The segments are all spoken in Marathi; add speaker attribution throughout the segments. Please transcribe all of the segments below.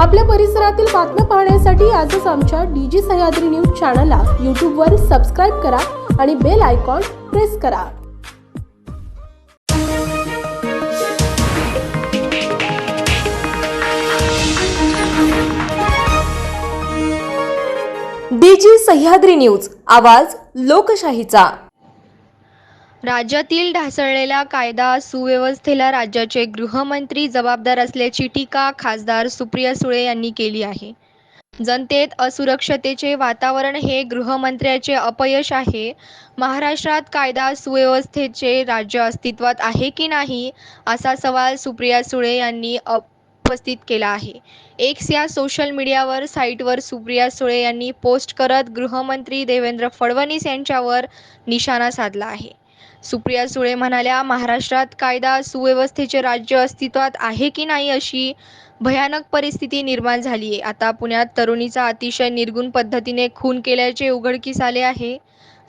Speaker 1: आपल्या परिसरातील बातम्या पाहण्यासाठी आजच आमच्या डीजी सह्याद्री न्यूज चॅनलला यूट्यूबवर सबस्क्राईब करा आणि बेल आयकॉन प्रेस करा। डीजी सह्याद्री न्यूज, आवाज लोकशाहीचा।
Speaker 2: राज्यातील ढासळलेल्या कायदा सुव्यवस्थेला राज्याचे गृहमंत्री जबाबदार असल्याची टीका खासदार सुप्रिया सुळे यांनी केली आहे। जनतेत असुरक्षतेचे वातावरण हे गृहमंत्र्याचे अपयश आहे। महाराष्ट्रात कायदा सुव्यवस्थेचे राज्य अस्तित्वात आहे की नाही, असा सवाल सुप्रिया सुळे यांनी उपस्थित केला आहे। एक्स या सोशल मीडियावर साईटवर सुप्रिया सुळे यांनी पोस्ट करत गृहमंत्री देवेंद्र फडणवीस यांच्यावर निशाणा साधला आहे। सुप्रिया सुळे म्हणाल्या, महाराष्ट्रात कायदा सुव्यवस्थेचे राज्य अस्तित्वात आहे की नाही अशी भयानक परिस्थिती निर्माण झाली आहे। आता पुण्यात तरुणीचा अतिशय निर्गुण पद्धतीने खून केल्याचे उघडकीस आले आहे।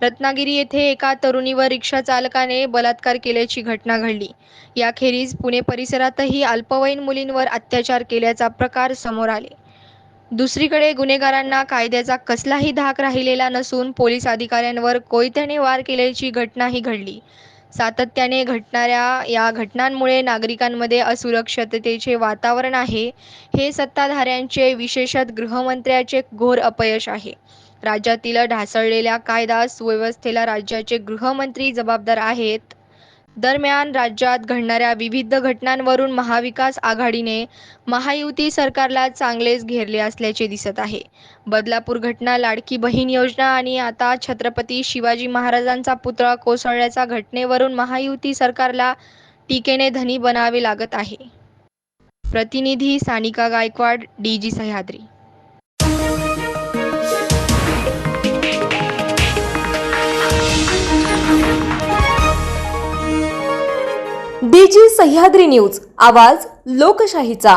Speaker 2: रत्नागिरी येथे एका तरुणीवर रिक्षा चालकाने बलात्कार केल्याची घटना घडली। याखेरीज पुणे परिसरातही अल्पवयीन मुलींवर अत्याचार केल्याचा प्रकार समोर आले। दुसरीकडे गुन्हेगारांना कायद्याचा कसलाही धाक राहिलेला नसून पोलीस अधिकाऱ्यांवर कोयत्याने वार केल्याची घटनाही घडली। सातत्याने घडणाऱ्या या घटनांमुळे नागरिकांमध्ये असुरक्षिततेचे वातावरण आहे। हे सत्ताधाऱ्यांचे, विशेषतः गृहमंत्र्याचे घोर अपयश आहे। राज्यातील ढासळलेल्या कायदा सुव्यवस्थेला राज्याचे गृहमंत्री जबाबदार आहेत। दरम्यान राज्यात घडणाऱ्या विविध घटनांवरून महाविकास आघाडीने महायुती सरकारला चांगलेच घेरले असल्याचे दिसत आहे। बदलापूर घटना, लाडकी बहीण योजना आणि आता छत्रपती शिवाजी महाराजांचा पुतळा कोसळल्याच्या घटनेवरून महायुती सरकारला टीकेने धनी बनावे लागत आहे। प्रतिनिधी सानिका गायकवाड, डीजी सह्याद्री।
Speaker 1: डीजी सह्याद्री न्यूज, आवाज लोकशाहीचा।